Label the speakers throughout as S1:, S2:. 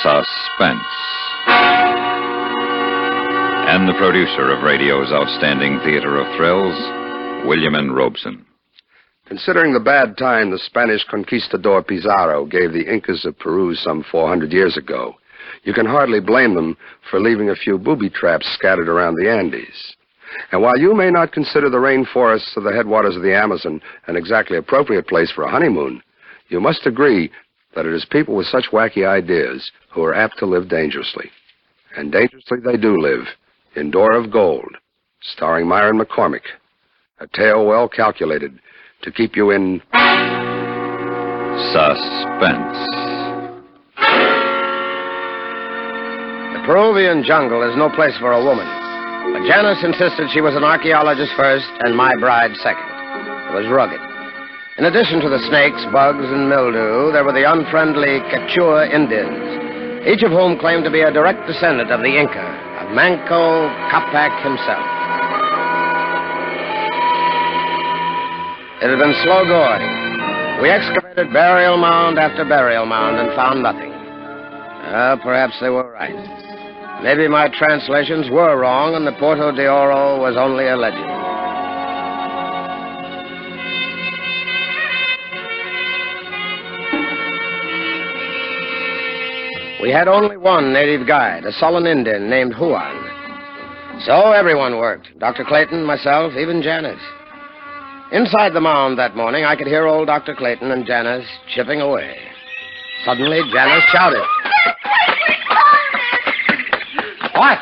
S1: Suspense. And the producer of radio's outstanding theater of thrills, William N. Robeson.
S2: Considering the bad time the Spanish conquistador Pizarro gave the Incas of Peru some 400 years ago, you can hardly blame them for leaving a few booby traps scattered around the Andes. And while you may not consider the rainforests of the headwaters of the Amazon an exactly appropriate place for a honeymoon, you must agree that it is people with such wacky ideas who are apt to live dangerously. And dangerously they do live in Door of Gold, starring Myron McCormick, a tale well calculated to keep you in
S1: suspense.
S3: The Peruvian jungle is no place for a woman. But Janice insisted she was an archaeologist first and my bride second. It was rugged. In addition to the snakes, bugs, and mildew, there were the unfriendly Quechua Indians, each of whom claimed to be a direct descendant of the Inca, of Manco Capac himself. It had been slow going. We excavated burial mound after burial mound and found nothing. Perhaps they were right. Maybe my translations were wrong and the Porto de Oro was only a legend. We had only one native guide, a sullen Indian named Juan. So everyone worked. Dr. Clayton, myself, even Janice. Inside the mound that morning, I could hear old Dr. Clayton and Janice chipping away. Suddenly, Janice shouted. What?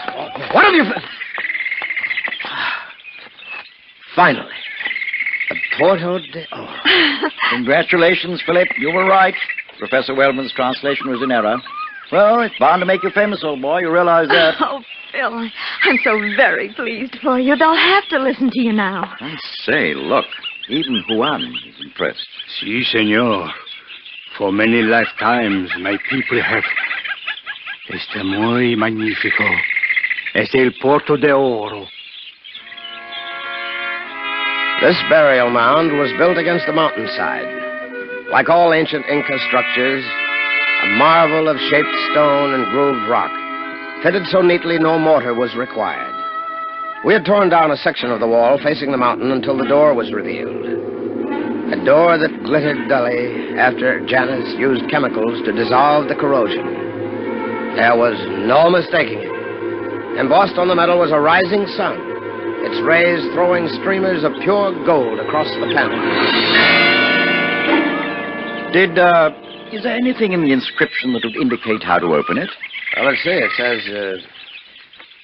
S3: What have you... Finally. The Porto de Oro.
S4: Congratulations, Philip. You were right. Professor Wellman's translation was in error. Well, it's bound to make you famous, old boy. You realize that.
S5: Oh, Phil, I'm so very pleased for you. They'll have to listen to you now.
S1: I say, look, even Juan is impressed.
S6: Si, senor. For many lifetimes, my people have... Este muy magnífico. Es el Porto de Oro.
S3: This burial mound was built against the mountainside. Like all ancient Inca structures, a marvel of shaped stone and grooved rock, fitted so neatly no mortar was required. We had torn down a section of the wall facing the mountain until the door was revealed. A door that glittered dully after Janice used chemicals to dissolve the corrosion. There was no mistaking it. Embossed on the metal was a rising sun, its rays throwing streamers of pure gold across the panel.
S4: Is there anything in the inscription that would indicate how to open it?
S3: Well, let's see. It says,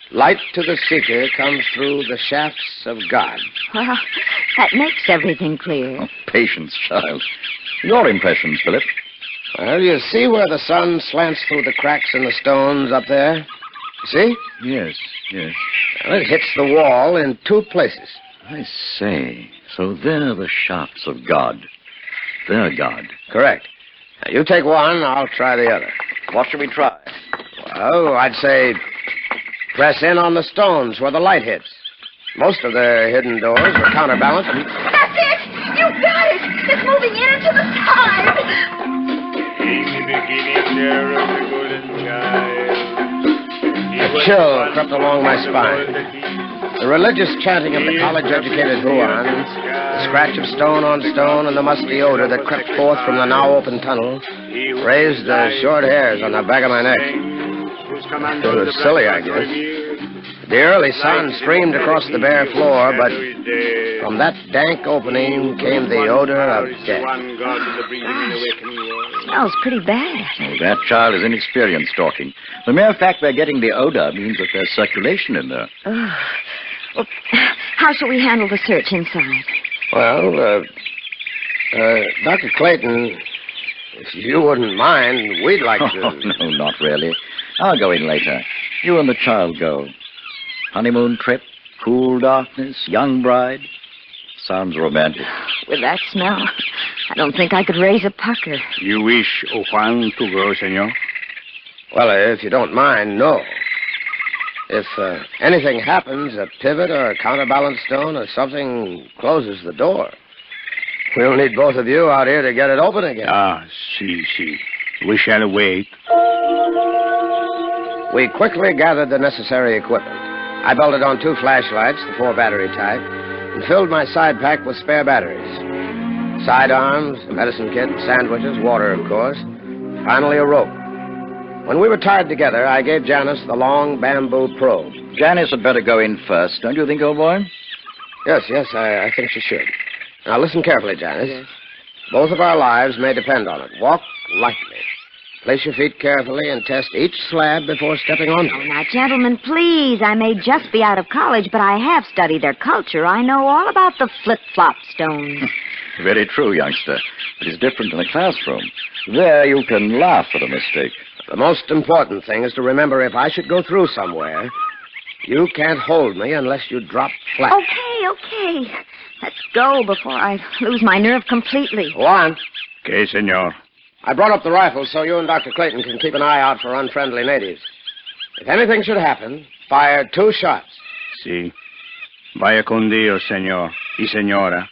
S3: light to the seeker comes through the shafts of God.
S5: Well, that makes everything clear.
S1: Oh, patience, child. Your impressions, Philip.
S3: Well, you see where the sun slants through the cracks in the stones up there? See?
S1: Yes, yes.
S3: Well, it hits the wall in two places.
S1: I say, so they're the shafts of God. They're God.
S3: Correct. Now, you take one, I'll try the other.
S4: What should we try?
S3: Well, I'd say press in on the stones where the light hits. Most of the hidden doors were counterbalanced.
S5: That's it! You got it! It's moving in and to the side!
S7: In the beginning there was a golden child.
S3: A chill crept along my spine. The religious chanting of the college-educated Juan, the scratch of stone on stone, and the musty odor that crept forth from the now-open tunnel raised the short hairs on the back of my neck. It was silly, I guess. The early sun streamed across the bare floor, but from that dank opening came the odor of death.
S5: Smells pretty bad.
S1: Oh, that child is inexperienced talking. The mere fact we're getting the odor means that there's circulation in there.
S5: Oh. Well, how shall we handle the search inside?
S3: Well, Dr. Clayton, if you wouldn't mind, we'd like to...
S1: Oh, no, not really. I'll go in later. You and the child go. Honeymoon trip, cool darkness, young bride. Sounds romantic.
S5: With that smell, I don't think I could raise a pucker.
S6: You wish Juan to go, senor?
S3: Well, if you don't mind, no. If anything happens, a pivot or a counterbalance stone or something closes the door, we'll need both of you out here to get it open again.
S6: Ah, si. We shall wait.
S3: We quickly gathered the necessary equipment. I bolted on 2 flashlights, the 4-battery type, and filled my side pack with spare batteries. Sidearms, a medicine kit, sandwiches, water, of course. Finally, a rope. When we were tied together, I gave Janice the long bamboo probe.
S1: Janice had better go in first, don't you think, old boy?
S3: Yes, I think she should. Now, listen carefully, Janice. Yes. Both of our lives may depend on it. Walk lightly. Place your feet carefully and test each slab before stepping onto it.
S5: Oh, now, gentlemen, please. I may just be out of college, but I have studied their culture. I know all about the flip-flop stones.
S1: Very true, youngster. It is different in the classroom. There you can laugh at a mistake.
S3: The most important thing is to remember if I should go through somewhere, you can't hold me unless you drop flat.
S5: Okay. Let's go before I lose my nerve completely.
S3: Go on.
S6: Okay, senor.
S3: I brought up the rifles so you and Dr. Clayton can keep an eye out for unfriendly natives. If anything should happen, fire 2 shots.
S6: Si. Vaya con Dios, senor y señora.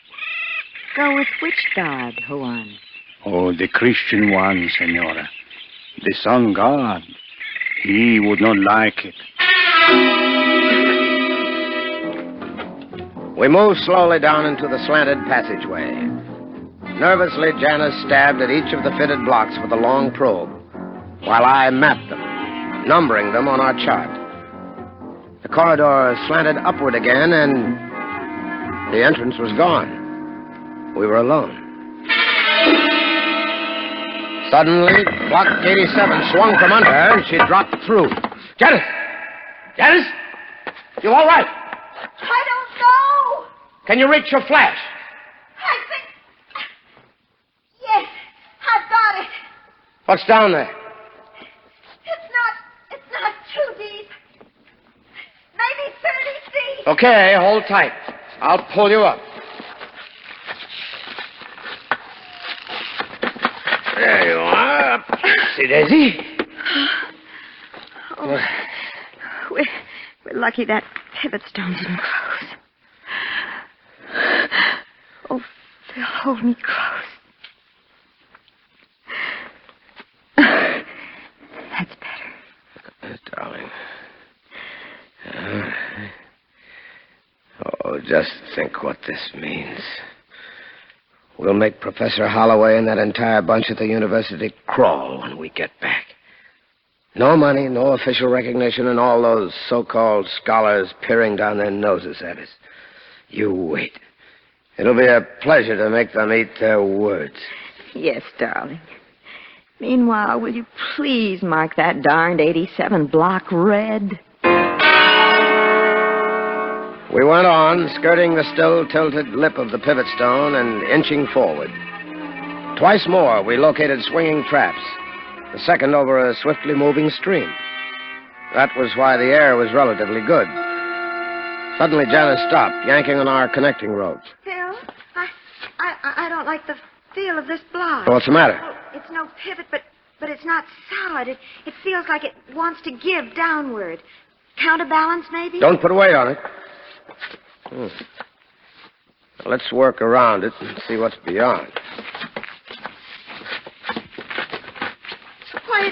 S5: Go with which God, Juan?
S6: Oh, the Christian one, senora. The sun god. He would not like it.
S3: We moved slowly down into the slanted passageway. Nervously, Janice stabbed at each of the fitted blocks with a long probe, while I mapped them, numbering them on our chart. The corridor slanted upward again, and the entrance was gone. We were alone. Suddenly, block 87 swung from under her, and she dropped through. Janice! Janice! You all right?
S5: I don't know.
S3: Can you reach your flash?
S5: I think... Yes, I've got it.
S3: What's down there?
S5: It's not too deep. Maybe 30 feet.
S3: Okay, hold tight. I'll pull you up. There you are. See, Daisy?
S5: Oh, we're lucky that pivot stone didn't close. Oh, Phil, hold me close. That's better.
S3: Darling. Oh, just think what this means. We'll make Professor Holloway and that entire bunch at the university crawl when we get back. No money, no official recognition, and all those so-called scholars peering down their noses at us. You wait. It'll be a pleasure to make them eat their words.
S5: Yes, darling. Meanwhile, will you please mark that darned 87 block red?
S3: We went on, skirting the still tilted lip of the pivot stone and inching forward. Twice more, we located swinging traps, the second over a swiftly moving stream. That was why the air was relatively good. Suddenly, Janice stopped, yanking on our connecting ropes.
S5: Phil, I don't like the feel of this block.
S3: What's the matter?
S5: Oh, it's no pivot, but it's not solid. It feels like it wants to give downward. Counterbalance, maybe?
S3: Don't put a weight on it. Let's work around it and see what's beyond.
S5: Why,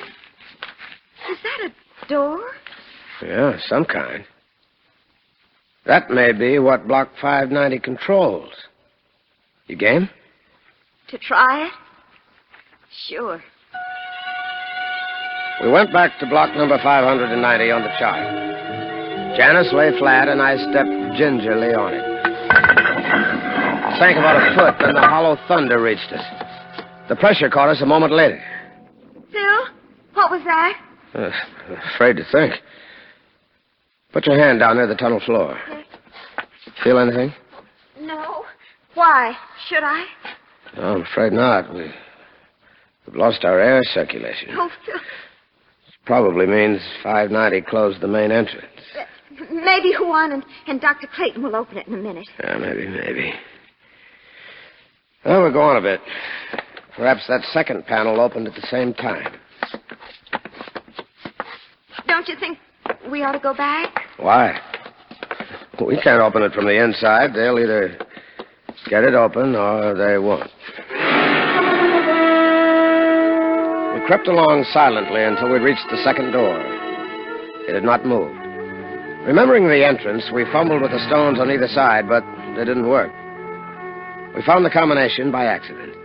S5: is that a door?
S3: Yeah, some kind. That may be what Block 590 controls. You game?
S5: To try it? Sure.
S3: We went back to block number 590 on the chart. Janice lay flat, and I stepped gingerly on it. Sank about a foot, then the hollow thunder reached us. The pressure caught us a moment later.
S5: Phil, what was that?
S3: Afraid to think. Put your hand down near the tunnel floor.
S5: Yes.
S3: Feel anything?
S5: No. Why? Should I?
S3: No, I'm afraid not. We've lost our air circulation.
S5: Oh, Phil.
S3: Probably means 590 closed the main entrance.
S5: Maybe Juan and Dr. Clayton will open it in a minute.
S3: Yeah, maybe. Well, we'll go on a bit. Perhaps that second panel opened at the same time.
S5: Don't you think we ought to go back?
S3: Why? We can't open it from the inside. They'll either get it open or they won't. We crept along silently until we reached the second door. It had not moved. Remembering the entrance, we fumbled with the stones on either side, but they didn't work. We found the combination by accident.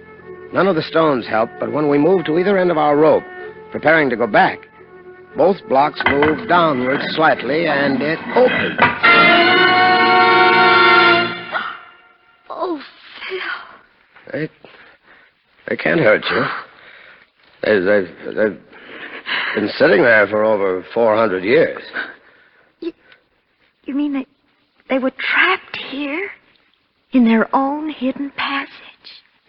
S3: None of the stones helped, but when we moved to either end of our rope, preparing to go back, both blocks moved downward slightly, and it opened.
S5: Oh, Phil.
S3: They can't hurt you. They've been sitting there for over 400 years.
S5: You mean they were trapped here? In their own hidden passage?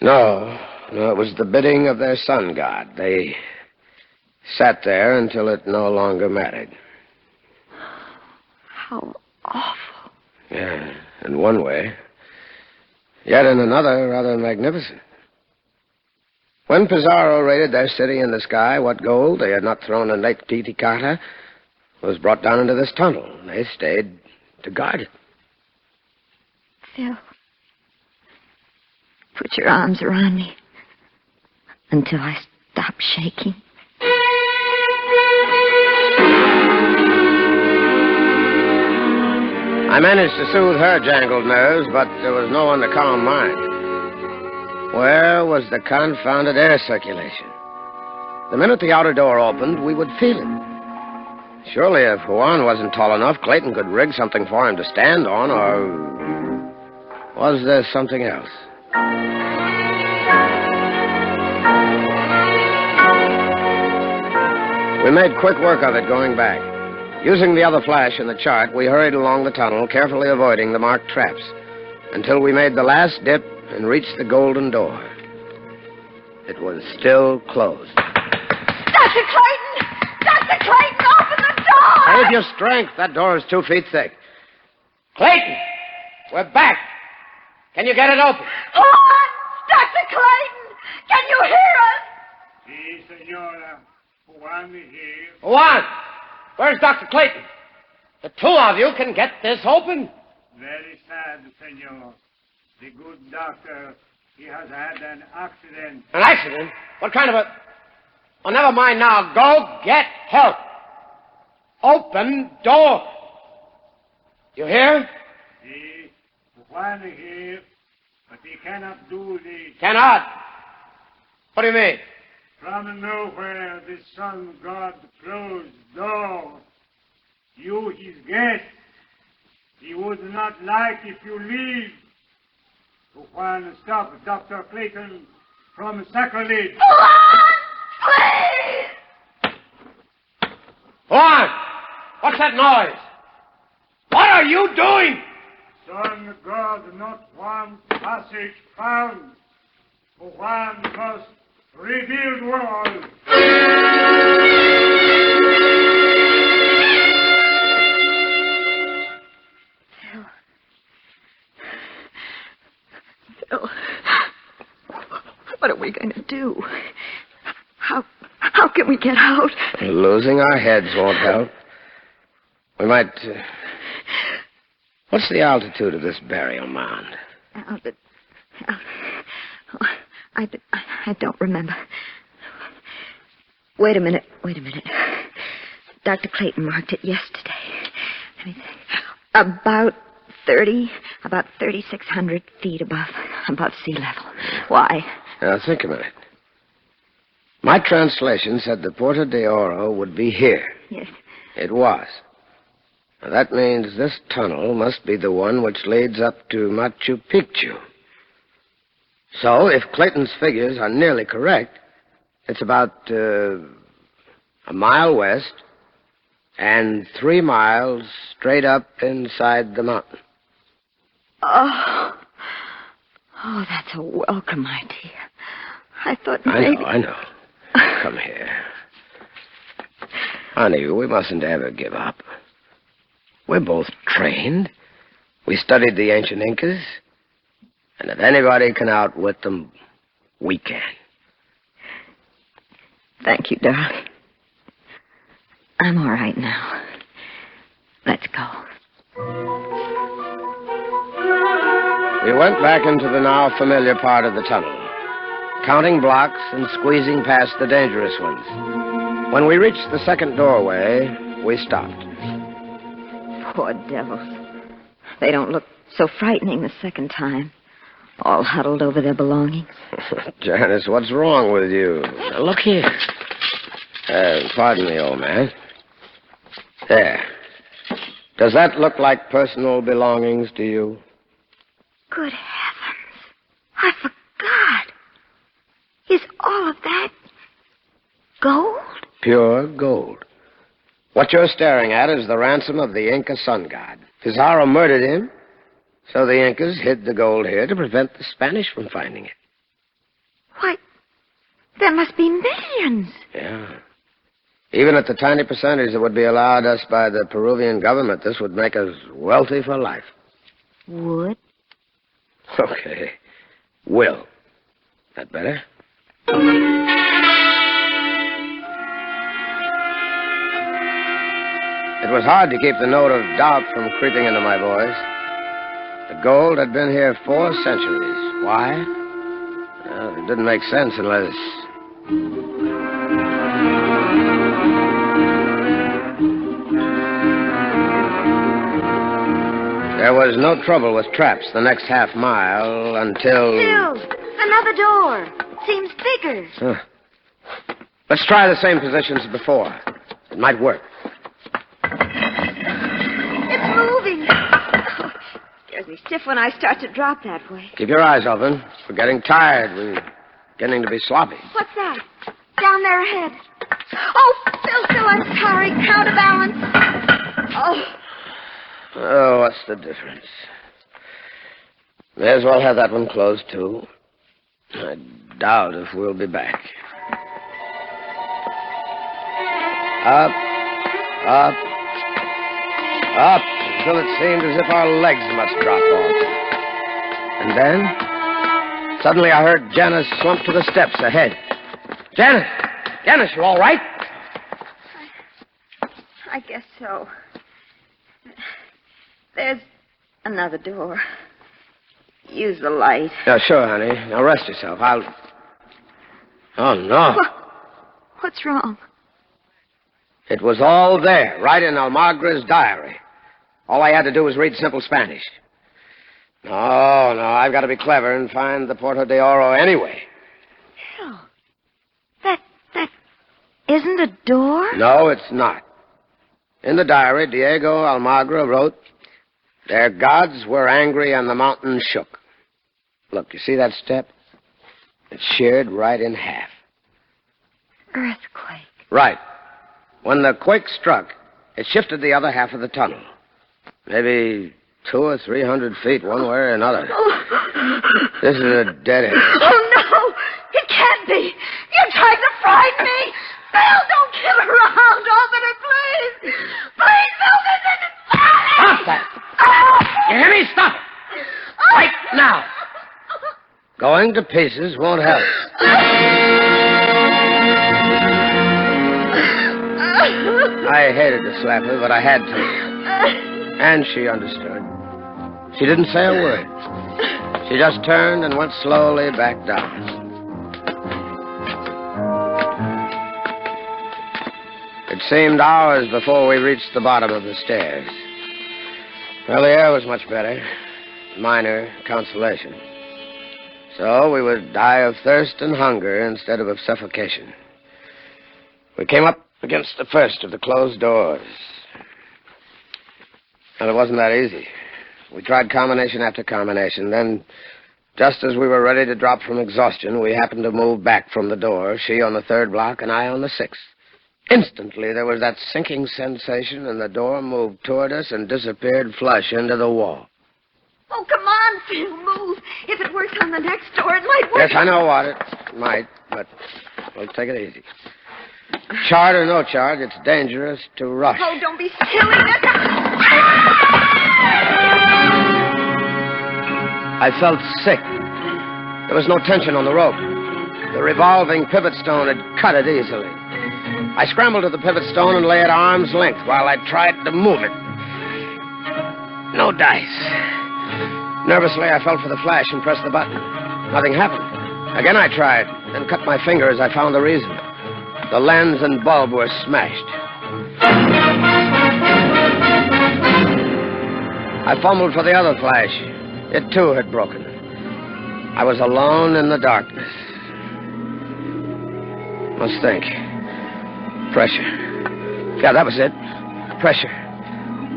S3: No, it was the bidding of their sun god. They sat there until it no longer mattered.
S5: How awful.
S3: Yeah, in one way. Yet in another, rather magnificent. When Pizarro raided their city in the sky, what gold they had not thrown in Lake Titicaca was brought down into this tunnel. They stayed to guard it.
S5: Phil, put your arms around me until I stop shaking.
S3: I managed to soothe her jangled nerves, but there was no one to calm mine. Where was the confounded air circulation? The minute the outer door opened, we would feel it. Surely if Juan wasn't tall enough, Clayton could rig something for him to stand on, or was there something else? We made quick work of it going back. Using the other flash in the chart, we hurried along the tunnel, carefully avoiding the marked traps, until we made the last dip and reached the golden door. It was still closed.
S5: Dr. Clayton! Dr. Clayton, open the door!
S3: Save your strength. That door is 2 feet thick. Clayton! We're back. Can you get it open?
S5: Juan! Dr. Clayton! Can you hear us?
S7: Si, senora. Juan here.
S3: Juan! Where's Dr. Clayton? The two of you can get this open.
S7: Very sad, senor. The good doctor, he has had an accident.
S3: An accident? What kind of a... Oh, never mind now. Go get help. Open door. You hear?
S7: Si, Juan here, but he cannot do the...
S3: Cannot. What do you mean?
S7: From nowhere, the sun god closed door. You, his guest, he would not like if you leave. To Juan, stop Dr. Clayton from sacrilege.
S5: Juan! Please!
S3: Juan! What's that noise? What are you doing?
S7: Sun god not one passage found. Juan must rebuild wall.
S5: Phil, what are we going to do? How can we get out?
S3: Losing our heads won't help. We might... What's the altitude of this burial mound?
S5: I don't remember. Wait a minute. Dr. Clayton marked it yesterday. Let me think. About 3,600 feet above sea level. Why?
S3: Now, think a minute. My translation said the Puerto de Oro would be here.
S5: Yes.
S3: It was. Now, that means this tunnel must be the one which leads up to Machu Picchu. So, if Clayton's figures are nearly correct, it's about a mile west and 3 miles straight up inside the mountain.
S5: Oh, that's a welcome idea. I thought maybe...
S3: I know. Come here. Honey, we mustn't ever give up. We're both trained. We studied the ancient Incas. And if anybody can outwit them, we can.
S5: Thank you, darling. I'm all right now. Let's go.
S3: We went back into the now familiar part of the tunnel, counting blocks and squeezing past the dangerous ones. When we reached the second doorway, we stopped.
S5: Poor devils. They don't look so frightening the second time. All huddled over their belongings.
S3: Janice, what's wrong with you? Now, look here. Pardon me, old man. There. Does that look like personal belongings to you?
S5: Good heavens. I forgot. Is all of that gold?
S3: Pure gold. What you're staring at is the ransom of the Inca sun god. Pizarro murdered him, so the Incas hid the gold here to prevent the Spanish from finding it.
S5: Why, there must be millions.
S3: Yeah. Even at the tiny percentage that would be allowed us by the Peruvian government, this would make us wealthy for life.
S5: Would?
S3: Okay. Will. That better? It was hard to keep the note of doubt from creeping into my voice. The gold had been here 4 centuries. Why? Well, it didn't make sense unless... There was no trouble with traps the next half mile until...
S5: Still, another door. Seems bigger.
S3: Huh. Let's try the same positions as before. It might work.
S5: It's moving. Oh, scares me stiff when I start to drop that way.
S3: Keep your eyes open. We're getting tired. We're beginning to be sloppy.
S5: What's that? Down there ahead. Oh, Phil, I'm sorry. Counterbalance. Oh.
S3: Oh, what's the difference? May as well have that one closed, too. I doubt if we'll be back. Up, up, up, until it seemed as if our legs must drop off. And then, suddenly I heard Janice slump to the steps ahead. Janice! Janice, you all right?
S5: I guess so. There's another door. Use the light.
S3: Yeah, sure, honey. Now rest yourself. Oh, no.
S5: What's wrong?
S3: It was all there, right in Almagra's diary. All I had to do was read simple Spanish. No, I've got to be clever and find the Puerto de Oro anyway.
S5: Phil, that isn't a door?
S3: No, it's not. In the diary, Diego Almagra wrote, "Their gods were angry and the mountain shook." Look, you see that step? It's sheared right in half.
S5: Earthquake.
S3: Right. When the quake struck, it shifted the other half of the tunnel. Maybe 200 or 300 feet one way or another. This is a dead end.
S5: Oh, no! It can't be! You're trying to frighten me! Phil, don't kill around! Open it, please! Please, Phil, this isn't funny!
S3: Stop that! You hear me? Stop it! Right now! Going to pieces won't help. I hated to slap her, but I had to. And she understood. She didn't say a word. She just turned and went slowly back down. It seemed hours before we reached the bottom of the stairs. Well, the air was much better. Minor consolation. So we would die of thirst and hunger instead of suffocation. We came up against the first of the closed doors. And it wasn't that easy. We tried combination after combination. Then, just as we were ready to drop from exhaustion, we happened to move back from the door, she on the 3rd block and I on the 6th. Instantly, there was that sinking sensation, and the door moved toward us and disappeared flush into the wall.
S5: Oh, come on, Phil, move. If it works on the next door, it might work.
S3: Yes, I know what it might, but we'll take it easy. Charge or no charge, it's dangerous to rush.
S5: Oh, don't be silly.
S3: I felt sick. There was no tension on the rope. The revolving pivot stone had cut it easily. I scrambled to the pivot stone and lay at arm's length while I tried to move it. No dice. Nervously, I felt for the flash and pressed the button. Nothing happened. Again, I tried, then cut my finger as I found the reason. The lens and bulb were smashed. I fumbled for the other flash. It, too, had broken. I was alone in the darkness. Must think. Pressure. Yeah, that was it. Pressure.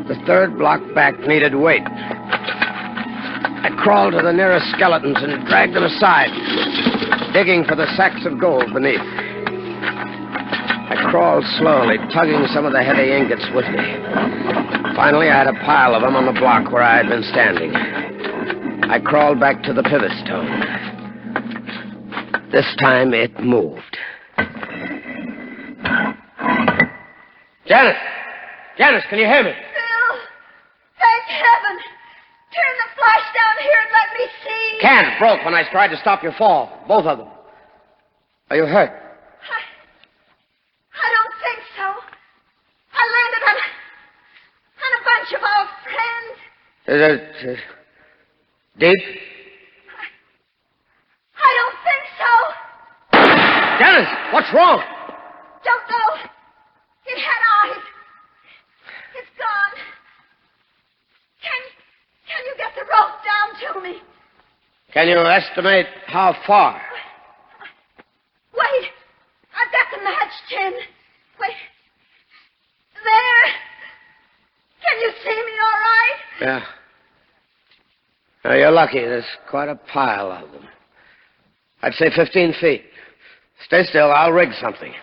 S3: The third block back needed weight. I crawled to the nearest skeletons and dragged them aside, digging for the sacks of gold beneath. I crawled slowly, tugging some of the heavy ingots with me. Finally, I had a pile of them on the block where I had been standing. I crawled back to the pivot stone. This time, it moved. Janice! Janice, can you hear me?
S5: Bill! Thank heaven! Turn the flash down here and let me see.
S3: Can broke when I tried to stop your fall. Both of them. Are you hurt?
S5: I don't think so. I landed on a bunch of our friends.
S3: Is it deep?
S5: I don't think so.
S3: Janice, what's wrong?
S5: Don't know. It had eyes. It's gone. Can you get the rope down to me?
S3: Can you estimate how far?
S5: Wait. I've got the match tin. Wait. There. Can you see me all right?
S3: Yeah. Now, you're lucky. There's quite a pile of them. I'd say 15 feet. Stay still. I'll rig something.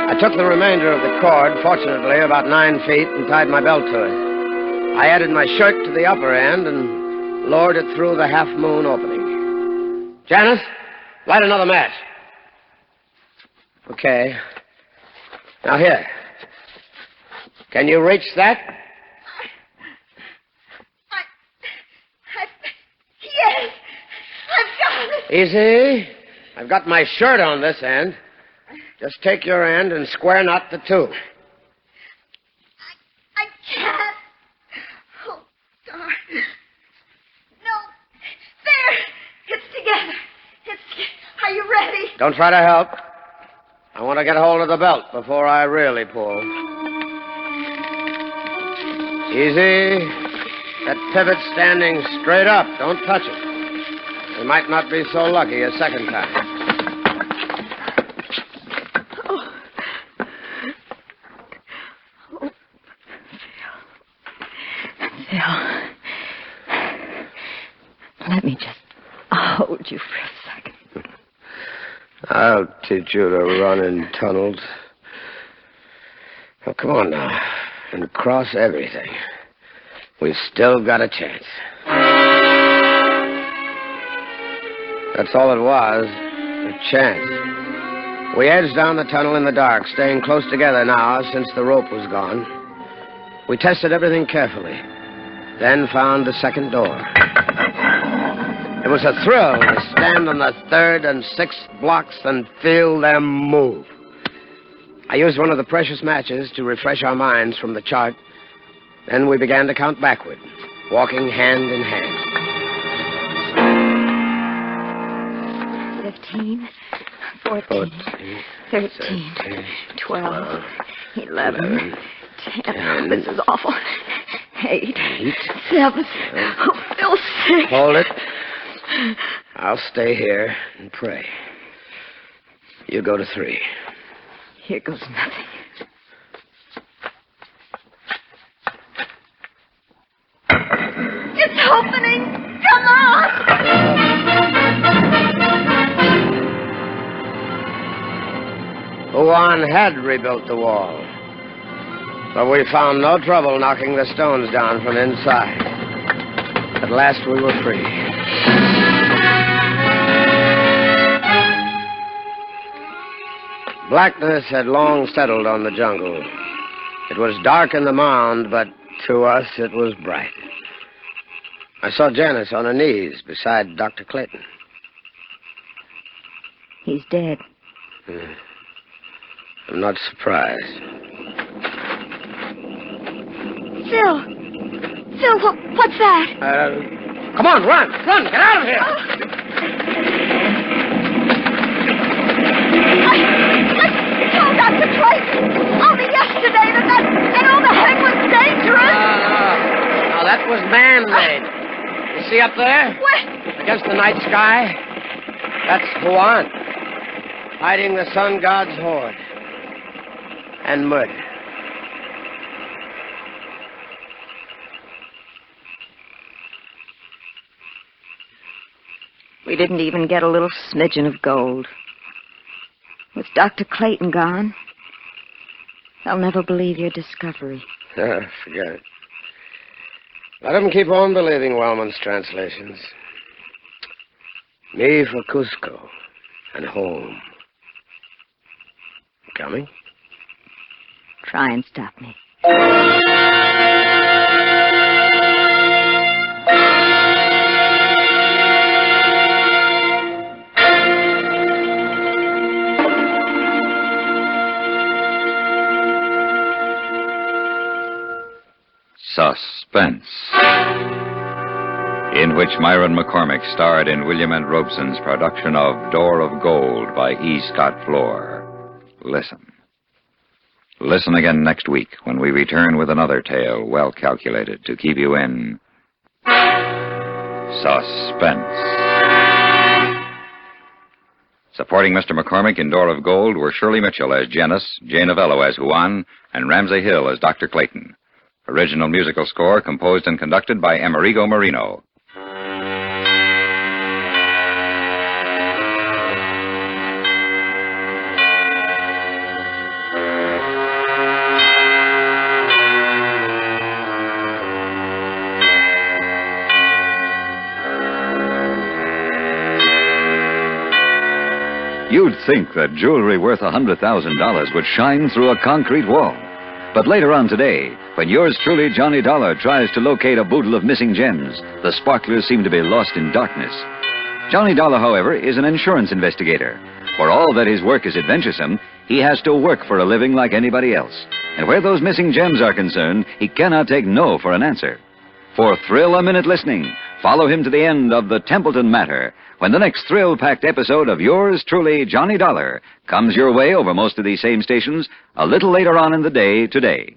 S3: I took the remainder of the cord, fortunately about 9 feet, and tied my belt to it. I added my shirt to the upper end and lowered it through the half-moon opening. Janice, light another match. Okay. Now here. Can you reach that?
S5: Yes. I've got it.
S3: Easy. I've got my shirt on this end. Just take your end and square knot the two.
S5: I can't. Oh, darn. No. There. It's together. Are you ready?
S3: Don't try to help. I want to get hold of the belt before I really pull. Easy. That pivot's standing straight up. Don't touch it. You might not be so lucky a second time.
S5: Phil. Let me just hold you for a second.
S3: I'll teach you to run in tunnels. Oh, come on now. And cross everything. We've still got a chance. That's all it was. A chance. We edged down the tunnel in the dark, staying close together now since the rope was gone. We tested everything carefully, then found the second door. It was a thrill to stand on the third and sixth blocks and feel them move. I used one of the precious matches to refresh our minds from the chart. Then we began to count backward, walking hand in hand.
S5: 15, 14, 13, 12, 11, 10. This is awful. 8, 7. Oh, Phil, 6.
S3: Hold it. I'll stay here and pray. You go to 3.
S5: Here goes nothing. It's opening! Come on!
S3: Huan had rebuilt the wall, but we found no trouble knocking the stones down from inside. At last we were free. Blackness had long settled on the jungle. It was dark in the mound, but to us it was bright. I saw Janice on her knees beside Dr. Clayton.
S5: He's dead.
S3: I'm not surprised.
S5: Phil, what's that?
S3: Come on, run! Run! Get out of here!
S5: I told Dr. Clayton only yesterday that overhead was dangerous.
S3: No. that was man-made. You see up there?
S5: What?
S3: Against the night sky? That's Juan, hiding the sun god's horde. And murder.
S5: We didn't even get a little smidgen of gold. With Dr. Clayton gone, they'll never believe your discovery.
S3: Forget it. Let them keep on believing Wellman's translations. Me for Cusco and home. Coming?
S5: Try and stop me.
S1: Suspense, in which Myron McCormick starred in William N. Robeson's production of Door of Gold by E. Scott Floor. Listen. Listen again next week when we return with another tale well calculated to keep you in suspense. Supporting Mr. McCormick in Door of Gold were Shirley Mitchell as Janice, Jay Novello as Juan, and Ramsey Hill as Dr. Clayton. Original musical score composed and conducted by Amerigo Marino. You'd think that jewelry worth $100,000 would shine through a concrete wall. But later on today, when yours truly, Johnny Dollar, tries to locate a boodle of missing gems, the sparklers seem to be lost in darkness. Johnny Dollar, however, is an insurance investigator. For all that his work is adventuresome, he has to work for a living like anybody else. And where those missing gems are concerned, he cannot take no for an answer. For thrill-a-minute listening, follow him to the end of the Templeton Matter, when the next thrill-packed episode of yours truly, Johnny Dollar, comes your way over most of these same stations a little later on in the day today.